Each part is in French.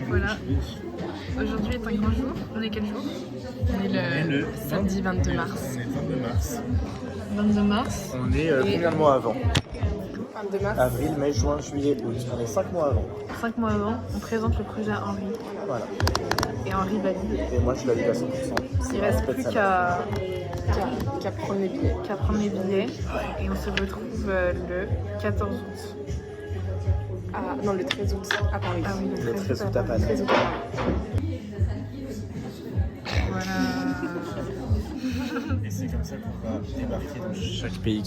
Voilà. Aujourd'hui est un grand jour. On est quel jour? On est le samedi 22 mars. On est 22 mars. 22 mars. On est combien de mois avant? 22 mars. Avril, mai, juin, juillet, août. On est 5 mois avant. 5 mois avant, on présente le projet à Henri. Voilà. Et Henri valide. Et moi je valide à 100%. Il reste plus qu'à prendre les billets. prendre les billets. Et on se retrouve le 14 août. Ah, non, le 13 août à Paris. Ah oui, Le 13 août à Paris. 13 août à Paris. Voilà. Et c'est comme ça qu'on va débarquer dans chaque pays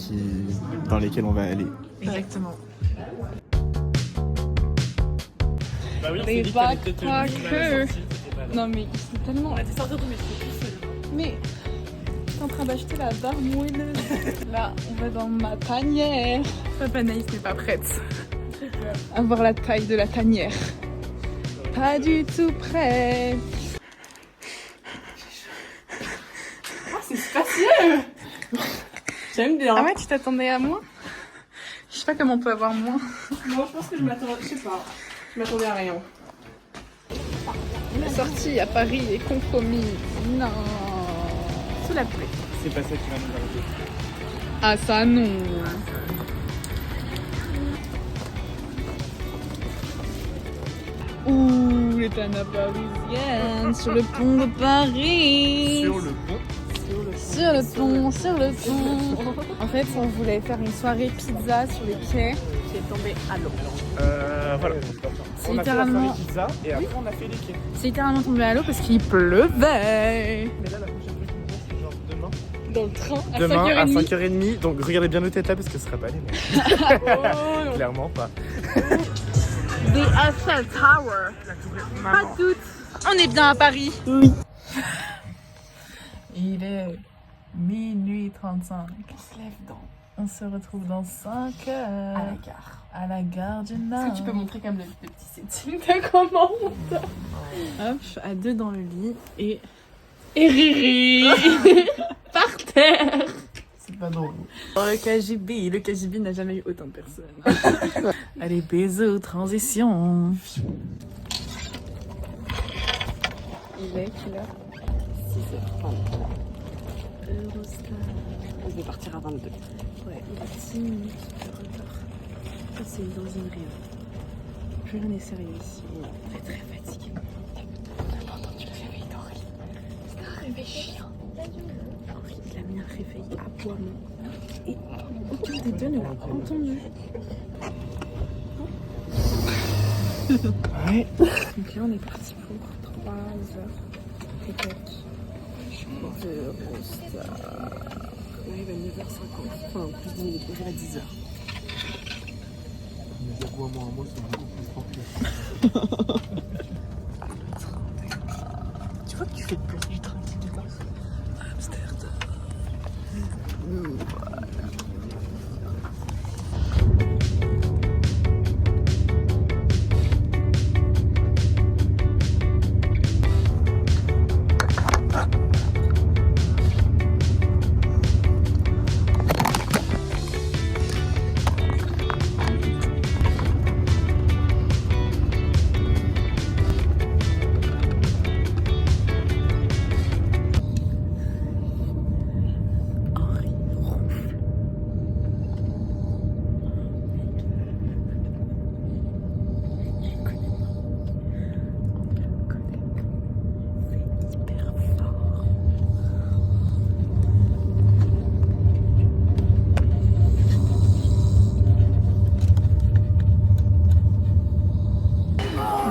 dans lesquels on va aller. Exactement. Bah oui, Mais pas que. Non, mais c'est tellement. Mais t'es en train d'acheter la barre moelleuse. Là, on va dans ma tanière. Papa Naïs n'est pas prête. À voir la taille de la tanière. Pas du tout prêt. Ah, c'est spacieux. J'aime bien. Ah ouais, tu t'attendais à moins? Je sais pas comment on peut avoir moins. Moi, je pense que je m'attendais. Je sais pas. Je m'attendais à rien. La sortie à Paris est compromis. Non. Sous la pluie. C'est pas ça qui va nous arrêter. Ah ça non. Ouh, les tanas parisiennes sur le pont de Paris. Sur le pont. Sur le pont. En fait, on voulait faire une soirée pizza sur les quais qui est tombée à l'eau. Voilà. C'est On a fait la littéralement- soirée pizza et après on a fait les quais. C'est littéralement tombé à l'eau parce qu'il pleuvait. Mais là la prochaine fois qu'on passe c'est genre demain. Dans le train à Demain à 5h30. 5h30. Donc regardez bien nos têtes là parce que ce sera pas les mêmes. Clairement pas. The Eiffel Tower. Pas toutes. On est bien à Paris. Oui. Il est minuit 35. On se lève dans. On se retrouve dans 5 heures. À la gare. À la gare du Nord. Est-ce que tu peux montrer comme le petit setting de comment on dort? Hop, à deux dans le lit et Riri par terre. C'est pas drôle. Dans le KGB n'a jamais eu autant de personnes. Allez, bisous, transition. Il est quelle heure? 6h30. Eurostar. On devait partir à 22. Ouais, il a 10 minutes de retard. Ça, c'est une deuxième rien. Plus rien n'est sérieux ici. On est très fatigué. J'ai pas entendu le réveil d'Henri. C'est un réveil chiant. Henri, il a mis un réveil aboiement. Et aucun des deux ne l'a entendu. Ouais. Donc là, on est parti pour 3 heures. Et quelques. Eurostar. On arrive à 9h50. Enfin, plus de 10 minutes. On arrive à 10h. Mais moi, c'est beaucoup plus tranquille. Tu vois que tu fais plus du train qui dépasse. Amsterdam. Voilà.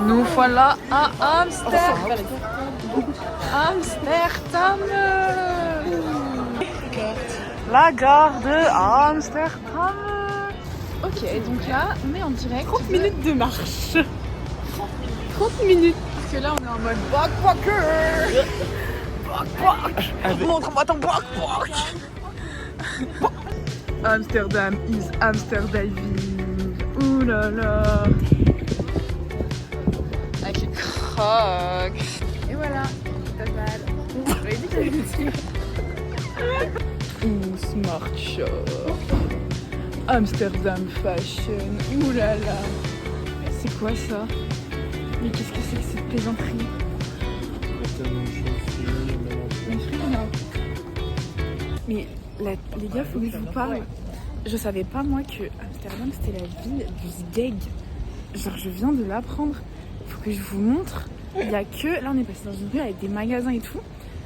Nous voilà à Amsterdam. Amsterdam. La gare de Amsterdam. Ok, donc là, on est en direct. 30 minutes de marche. 30 minutes. Parce que là, on est en mode backpacker. Backpack. Montre-moi ton backpack. Amsterdam is Amsterdiving. Ouh là là. Avec les crocs. Et voilà. Total. J'avais dit qu'il y avait des trucs. Ouh, Smart Shop. Amsterdam Fashion. Ouh là là. C'est quoi ça? Mais qu'est-ce que c'est que cette plaisanterie? Mais les gars, faut que je vous parle. Je savais pas moi que Amsterdam c'était la ville du sgeg. Genre je viens de l'apprendre. Faut que je vous montre. Il y a que, là on est passé dans une rue avec des magasins et tout.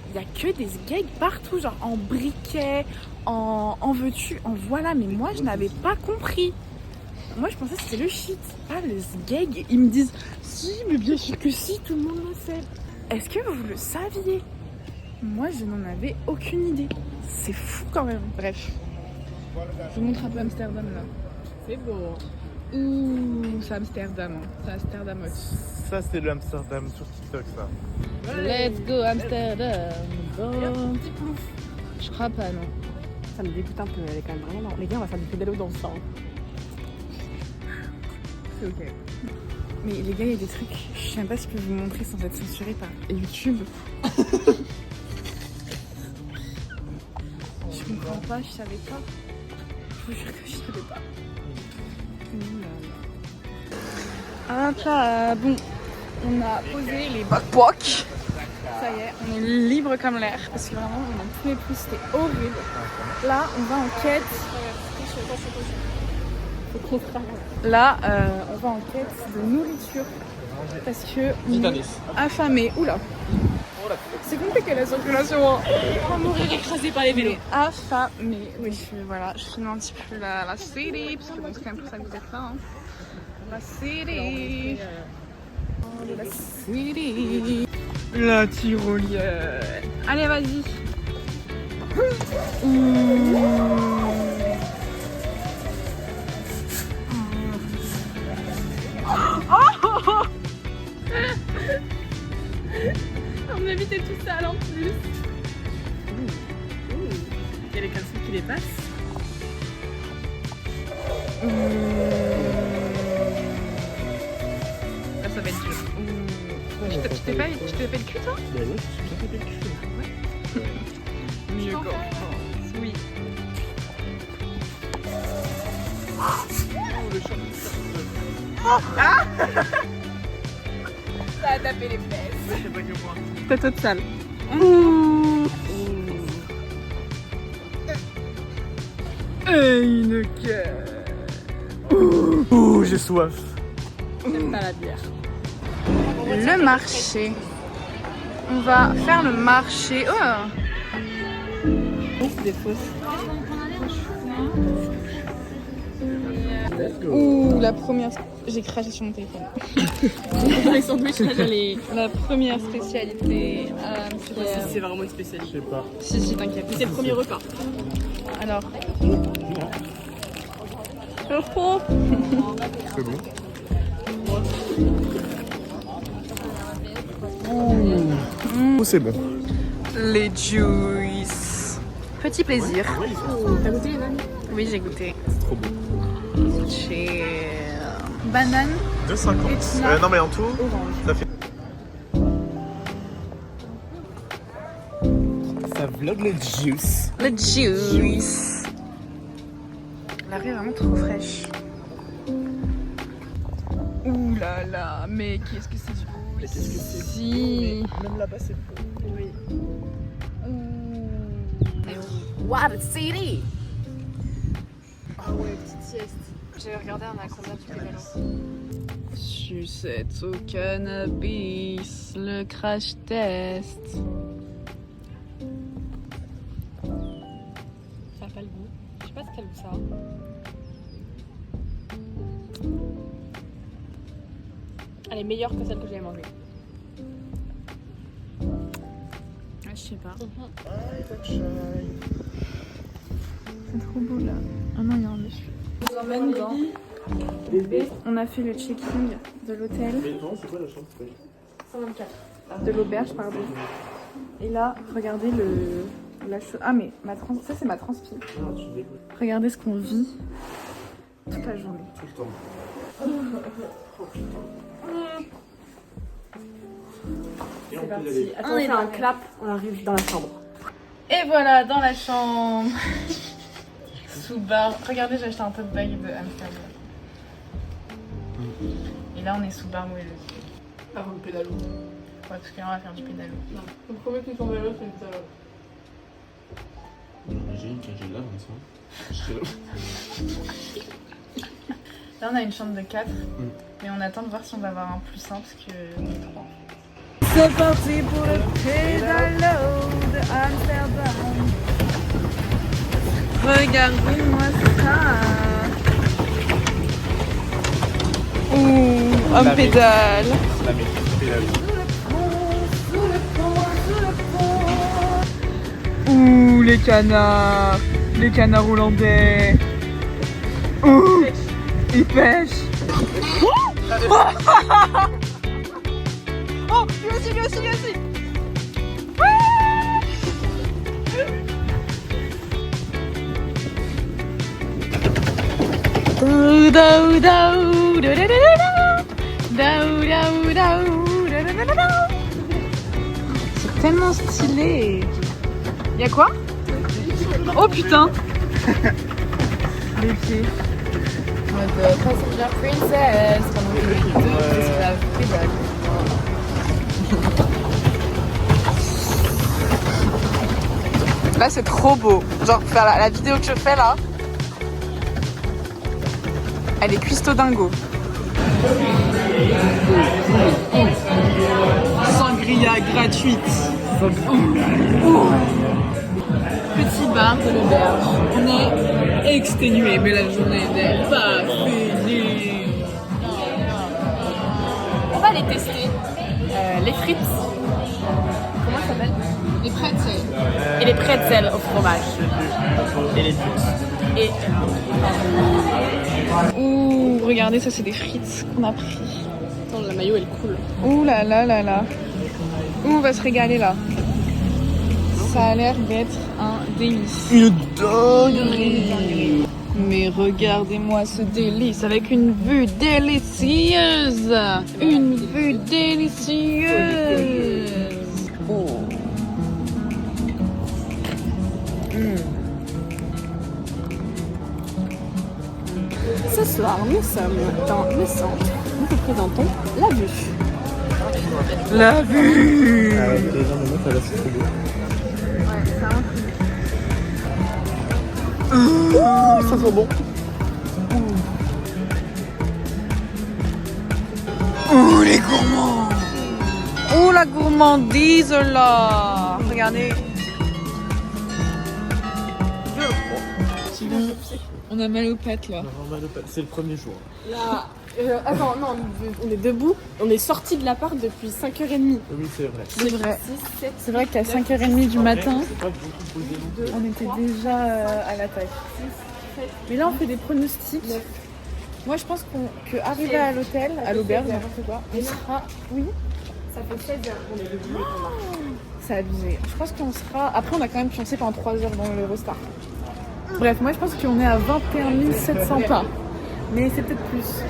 Il y a que des sgeg partout, genre en briquet, en veux-tu, en voilà. Mais moi je n'avais pas compris. Moi je pensais que c'était le shit, pas le sgeg. Ils me disent si, mais bien sûr que si, tout le monde le sait. Est-ce que vous le saviez? Moi je n'en avais aucune idée. C'est fou quand même. Bref. Je vous montre un peu Amsterdam là. C'est beau. Ouh, c'est Amsterdam. Hein. C'est Amsterdam aussi. Ça, c'est le Amsterdam sur TikTok, ça. Let's go Amsterdam. Bon. Petit plouf. Je crois pas, non. Ça me dégoûte un peu, elle est quand même vraiment... Les gars, on va faire du pédalo dans le sang. C'est ok. Mais les gars, il y a des trucs, je sais même pas si je peux vous montrer sans être censuré par YouTube. Je comprends pas, je savais pas. Je vous jure que je savais pas. Ah là, bon, on a posé les backpacks. Ça y est, on est libre comme l'air parce que vraiment on n'en pouvait plus, c'était horrible. Là, on va en quête. Là, on va en quête de nourriture parce que on est affamé. Oula, c'est compliqué la circulation. Hein. On va mourir écrasé par les vélos. Affamé. Oui, voilà, je filme un petit peu la city parce que bon, c'est quand même pour ça que vous êtes là. Hein. La city. La city. La tyrolienne. Allez, vas-y. On a évité tout ça en plus. Il y a les caleçons qui dépassent. Là, ça va être dur. Tu t'es pas le cul, toi? Bah ouais, je suis bien fait le cul. Mieux qu'en France. Oui. Le champ. Ça a tapé les fesses. Je sais pas que moi. T'es toute sale. Et une queue. Ouh, j'ai soif. J'aime pas la bière. Le marché. On va faire le marché. Oh. C'est des fausses. Ouh, la première. J'ai craché sur mon téléphone. Dans les sandwichs, là, j'allais. La première spécialité. Je sais pas si c'est vraiment une Je spécialité. sais pas. Si, t'inquiète. Mais c'est le premier repas. Alors. C'est bon. Oh, c'est bon. Les juice. Petit plaisir. T'as goûté les nanes? Oui, j'ai goûté. C'est trop beau. Chill. Banane, 2,50. Non, mais en tout, orange. ça fait. Ça vlog le juice. Le juice. La rue est vraiment trop fraîche. Ouh là là, mais qu'est-ce que c'est du beau ici. Même là-bas, c'est beau. Oui. What a city! Ah ouais, petite sieste. J'ai regardé un acrobate du pédalo. Sucette au cannabis, le crash test. Ça a pas le goût. Je sais pas ce quel goût ça a. Elle est meilleure que celle que j'avais mangée. Ah, je sais pas. Shy. C'est trop beau là. Ah non, il y a un monsieur. On nous emmène dans. On a fait le check-in de l'hôtel, Mais non, c'est quoi la chambre? 124. de l'auberge, pardon. Et là, regardez la chose. Ah, mais ça, c'est ma transpi. Non, tu dégoûtes Regardez ce qu'on vit toute la journée. tout le temps. Et on peut y aller. Attends, on fait un clap, on arrive dans la chambre. Et voilà, dans la chambre. Sous bar. Regardez, j'ai acheté un tote bag de Amsterdam. Et là, on est sous bar moelleuse. Avant le pédalo. Ouais, parce que là, on va faire du pédalo. Non. Le premier qui tombe à l'eau, c'est le pédalo. J'ai une cage là, Là, on a une chambre de 4, mais on attend de voir si on va avoir un plus 1 parce que on est 3. C'est parti pour le pédalo de Amsterdam. Regardez-moi ça. Ouh, un pédale. La maîtrise pédalo. Ouh, les canards hollandais. Ouh, ils pêchent. Oh, lui aussi. C'est tellement stylé. Y'a quoi? Oh putain. Les pieds. Mode Passenger Princess pendant que les deux esclaves pédalent. Là, c'est trop beau. Genre, faire la vidéo que je fais là, elle est cuistot dingo. Sangria gratuite. Petit bain de l'auberge. On est exténué, mais la journée n'est pas finie. On va les tester. Les frites. Comment ça s'appelle? Les pretzels. Et les pretzels au fromage. Et les buts. Et Ouh, regardez, ça c'est des frites qu'on a pris. attends, la maillot elle coule. Ouh là là là là. Ouh, on va se régaler là. Ça a l'air d'être un délice. Une dinguerie. Mais regardez-moi ce délice avec une vue délicieuse. Une vue délicieuse. Oh. Ce soir, nous sommes dans le centre. Nous vous présentons la vue. La vue. Les gens de meuf, là, c'est trop beau. Ça sent bon. Ouh, les gourmands. Ouh, la gourmandise là. Regardez. On a mal aux pattes là. C'est le premier jour. Là, attends, non, on est debout, on est sorti de l'appart depuis 5h30. Oui, c'est vrai. C'est vrai. 6, 7, C'est vrai qu'à 5h30 du matin, C'est pas beaucoup posé. on était déjà à l'attaque. Mais là, on fait des pronostics. Moi, je pense qu'arrivé à l'hôtel, à l'auberge, n'importe quoi, on sera. Oui, ça fait 16h qu'on est debout. c'est abusé. Je pense qu'on sera. Après, on a quand même pioncé pendant 3 heures dans l'Eurostar. Bref, moi, je pense qu'on est à 21 700 pas. Mais c'est peut-être plus.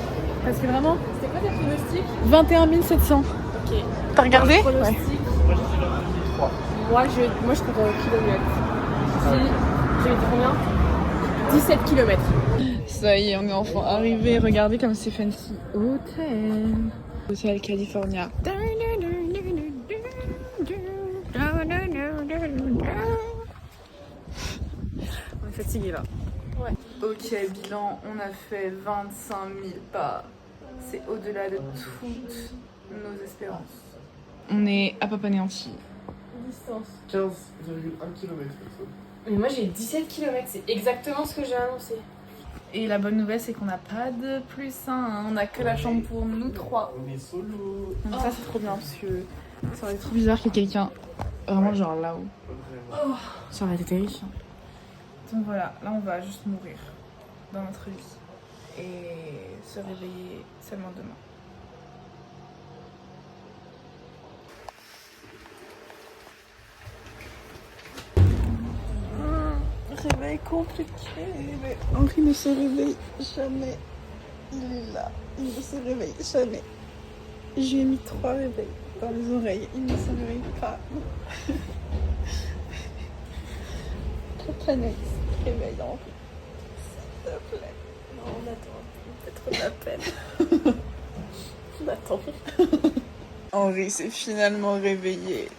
Parce que vraiment, C'était quoi tes pronostics? 21 700. Ok. T'as regardé? Pronostic. Moi, je compte en kilomètres. J'ai dit combien? 17 km. Ça y est, on est enfin arrivé. Regardez comme c'est fancy. Hôtel. Hôtel California. On est fatigué là. Ouais. Ok, bilan, on a fait 25 000 pas. C'est au-delà de toutes nos espérances. On est à Papanéanty. Distance. 15,1 km. Mais moi, j'ai 17 km, c'est exactement ce que j'ai annoncé. Et la bonne nouvelle, c'est qu'on n'a pas de plus 1. On n'a que la chambre pour nous 3. On est solo. Donc ça, c'est trop bien parce que ça aurait été trop bizarre qu'il y ait quelqu'un vraiment genre là-haut. Vraiment. Ça aurait été terrifiant. Donc voilà, là on va juste mourir dans notre vie et se réveiller seulement demain. Réveil compliqué, mais Henri ne se réveille jamais. Il est là, il ne se réveille jamais. Je lui ai mis 3 réveils dans les oreilles, il ne se réveille pas. La planète se réveille, Henri. S'il te plaît. Non, on attend. Peut-être de la peine. On attend. Henri s'est finalement réveillé.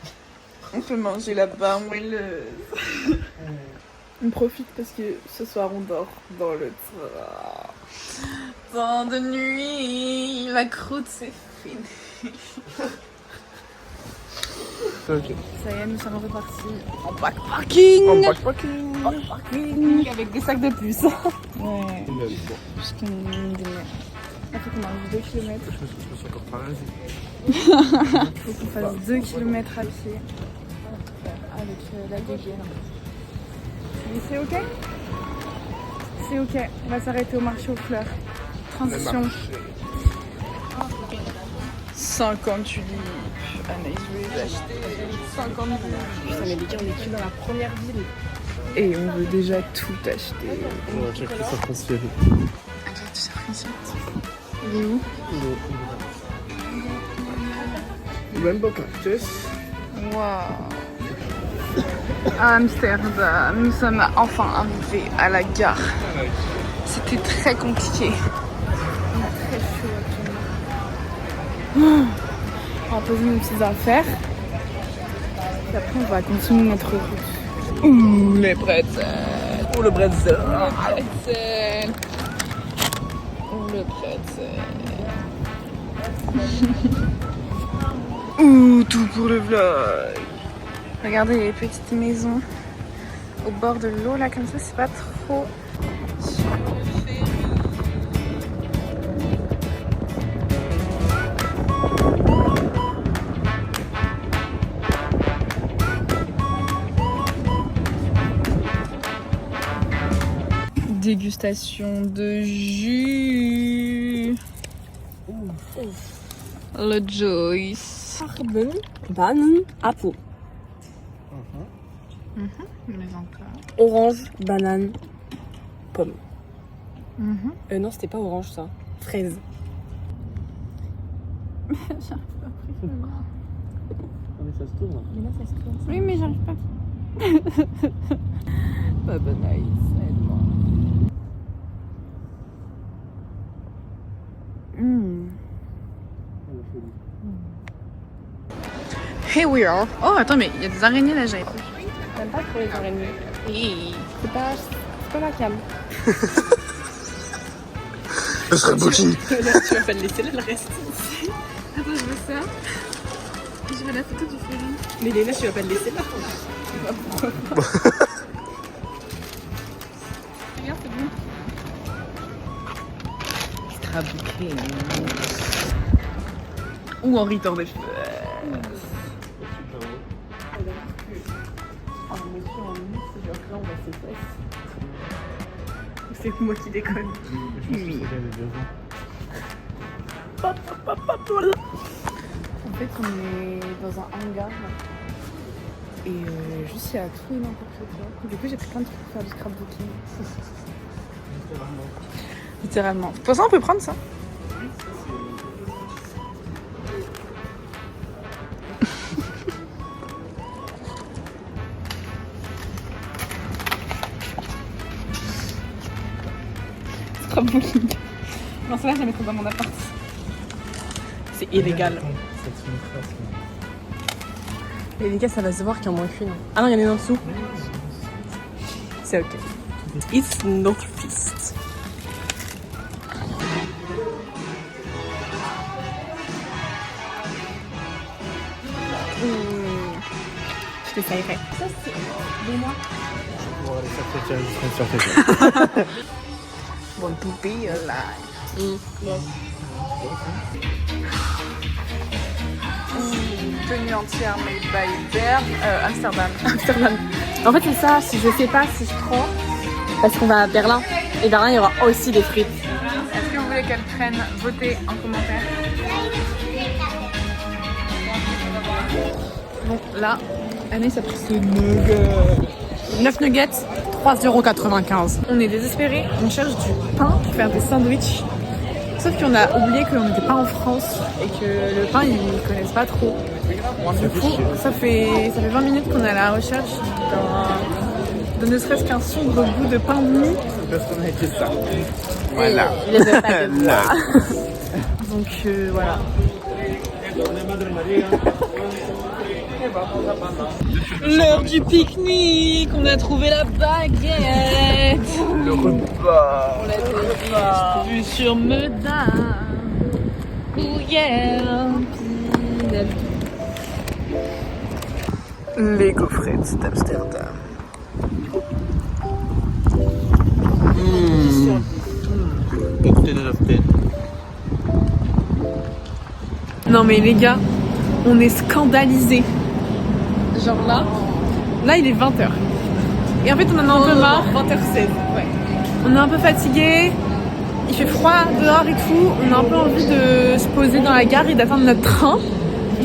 On peut manger la barre moelleuse. On profite parce que ce soir on dort dans le train. Temps de nuit, la croûte c'est fini. Ok. Ça y est, nous sommes repartis En backpacking. En backpacking. avec des sacs de plus. Ouais, Bon. jusqu'à une demi-heure. Il faut qu'on marche 2 km. Je me suis encore paralysé. Il faut qu'on fasse 2 km à pied avec la dégaine. Mais c'est ok? C'est ok. On va s'arrêter au marché aux fleurs. Transition. 50 tulipes. Anaïs veut les acheter. 50 tulipes. Putain, mais les gars, on est que dans la première ville. Et on veut déjà tout acheter. On va checker sa transférée. Il est où? Même pas practice. Waouh. À Amsterdam, nous sommes enfin arrivés à la gare. C'était très compliqué. Très chaud actuellement. On va poser nos petites affaires. Et après on va continuer notre route. Ouh, les bretzels. Ouh, le bretzel. Le bretzel. Ouh, le bretzel. Ouh, tout pour le vlog. Regardez les petites maisons au bord de l'eau là, comme ça, c'est pas trop. Dégustation de jus. Le Joyce. Carbone, banane, apple. Mais encore. Orange, banane, pomme. Non, c'était pas orange ça. Fraise. Mais ça se tourne. Mais là, ça se tourne. Oui, mais j'arrive pas. Baba Nice, aide-moi. Here we are. Oh, attends, mais il y a des araignées là, j'avais pas. J'aime pas trop les araignées. Hey. C'est pas ma cam. Ce serait booking. Tu vas pas le laisser là, le reste. Attends, je veux ça. Je veux la photo du félin. Mais Léna, tu vas pas le laisser là. Regarde, c'est bon. Extra bouquet. Ou Henri tord des cheveux. C'est moi qui déconne. Oui. En fait on est dans un hangar et juste il y a tout et n'importe quoi. Du coup j'ai pris plein de trucs pour faire du scrapbooking. Littéralement. Pour ça, on peut prendre ça. Scrapbooking. Non, celle-là, je la mettrai dans mon appart. C'est illégal. Et les gars, ça va se voir qu'il y en manque une. Ah non, il y en a une en dessous. C'est ok. It's not fist. Je t'essayerai. On va aller faire quelqu'un. Bon, poupée, là. Tenue entière made by Bear. Amsterdam. Amsterdam. En fait, c'est ça. Si je sais pas si je prends, parce qu'on va à Berlin. Et Berlin, il y aura aussi des frites. Est-ce que vous voulez qu'elle prenne? Votez en commentaire. Bon, là, Anaïs a pris ce nugget. 9 nuggets, 3,95 €. On est désespérés, on cherche du pain pour faire des sandwichs. Sauf qu'on a oublié qu'on n'était pas en France et que le pain, ils ne connaissent pas trop. Du coup, ça fait 20 minutes qu'on est à la recherche de ne serait-ce qu'un sombre goût de pain de mie. Parce qu'on a été ça. Voilà. Il ne veut pas de moi. Donc voilà. L'heure du pique-nique, on a trouvé la baguette. Le repas. On l'a vu sur Meudin. Oh yeah. Les gaufrettes d'Amsterdam. Non mais les gars, on est scandalisés. Genre là il est 20h. Et en fait on en a un peu marre. 20h16. Ouais. On est un peu fatigué, il fait froid dehors et tout, on a un peu envie de se poser dans la gare et d'attendre notre train.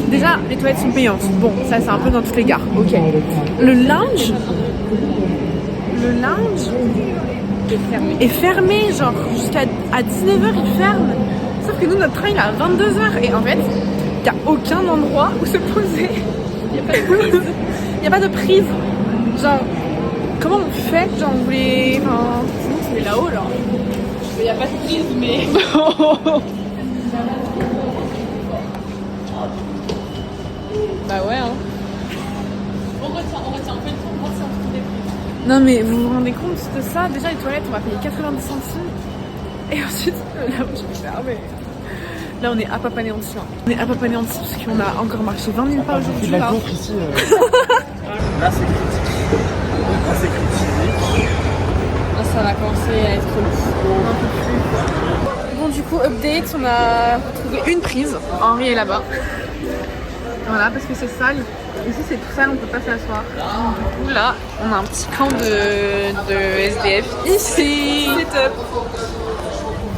Déjà, les toilettes sont payantes. Bon, ça c'est un peu dans toutes les gares, ok. Le lounge est fermé, genre jusqu'à 19h il ferme. Sauf que nous, notre train il est à 22h et en fait, il n'y a aucun endroit où se poser. Il n'y a pas de prise. Il n'y a pas de prise. Genre, comment on fait? Genre, on voulait. Enfin, Sinon, c'est là-haut, là. Il n'y a pas de prise, mais. Bah ouais, hein. On retient, on fait le tour, on retient toutes les prises. Non mais vous vous rendez compte de ça? Déjà les toilettes on va payer 90 centimes et ensuite là je vais fermer. Là on est à pas anéanti. On est à pas anéanti parce qu'on a encore marché 20 000 pas aujourd'hui. De la Là. gaufre ici. Là c'est critique. Là c'est critique. Là, ça va commencer à être Un peu plus. Bon du coup update, on a trouvé une prise. Henri est là-bas. Voilà parce que c'est sale. Ici c'est tout sale, on peut pas s'asseoir. Du coup là on a un petit camp de SDF ici. C'est top.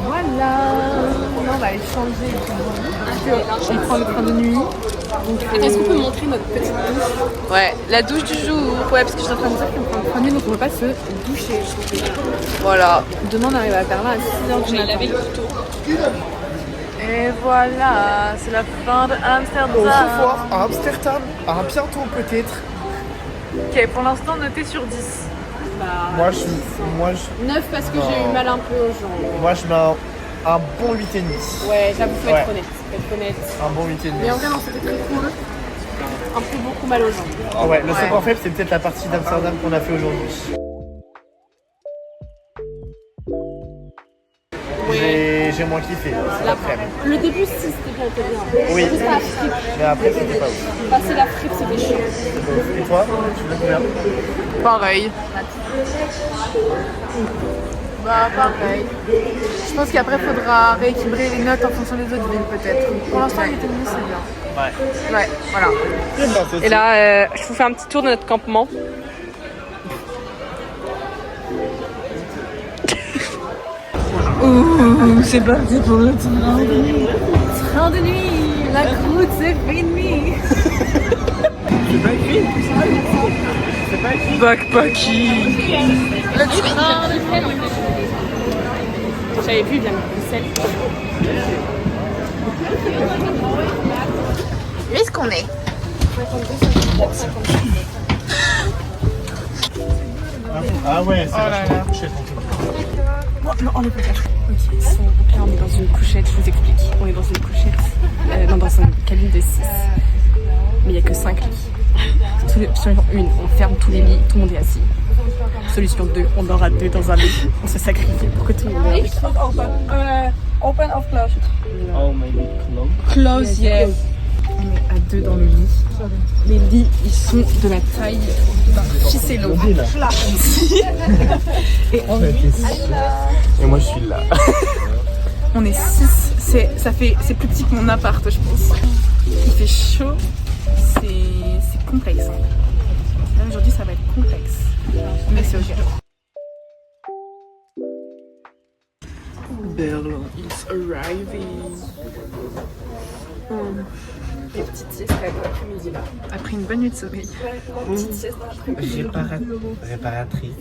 Voilà. Là on va aller changer. Parce qu'on prend le train de nuit. Est-ce qu'on peut montrer notre petite douche? Ouais, la douche du jour. Ouais, parce que je suis en train de dire qu'on prend le train de nuit donc on peut pas se doucher. Voilà. Demain on arrive à Berlin à 6h du matin. lavé le couteau. Et voilà, c'est la fin de Amsterdam. Au revoir à Amsterdam. À bientôt peut-être. Ok, pour l'instant noté sur 10. Bah, Moi je 9 parce que j'ai eu mal un peu aux jambes. mets un bon 8,5. Ouais, j'avoue, faut Ouais. être honnête. Un bon 8,5. Mais en vrai, non, c'était très cool. Un peu beaucoup mal aux jambes. Ah ouais, le seul point faible c'est peut-être la partie d'Amsterdam qu'on a fait aujourd'hui. J'ai moins kiffé, c'est l'après-midi. Le début, si, c'était bien, c'était bien. Oui. Juste la fripe. Mais après c'était pas ouf. Passer la fripe, c'était chiant. Et toi, tu veux combien? Pareil. Bah pareil. Je pense qu'après il faudra rééquilibrer les notes en fonction des autres villes peut-être. Pour l'instant il était mis, c'est bien. Ouais. Ouais, voilà. Et là, je vous fais un petit tour de notre campement. Ouh, c'est parti pour le train de nuit. Train de nuit, la croûte c'est fini. C'est pas écrit. C'est pas écrit. Backpacking. Le train de nuit. J'avais vu, il vient de Bruxelles. Où est-ce qu'on est? Ah ouais, c'est vachement couché. On est peut-être. Ok, donc là on est dans une couchette, je vous explique. On est dans une couchette, non, dans une cabine de 6. Mais il n'y a que 5 lits. Solution 1, on ferme tous les lits, tout le monde est assis. Solution 2, on dort à 2 dans un lit. On se sacrifie pour que tout le monde dorme. Open of close. Oh maybe Close, yes. On est à 2 dans le lit. Les lits, ils sont de la taille d'un ficello. Et on est Et moi je suis là. On est 6, c'est plus petit que mon appart je pense. Il fait chaud, c'est complexe. Là aujourd'hui ça va être complexe, mais c'est ok. Berlin is arriving. Une petite sieste l'après-midi là. Après une bonne nuit de sommeil. Petite sieste dans l'après-midi. Réparatrice.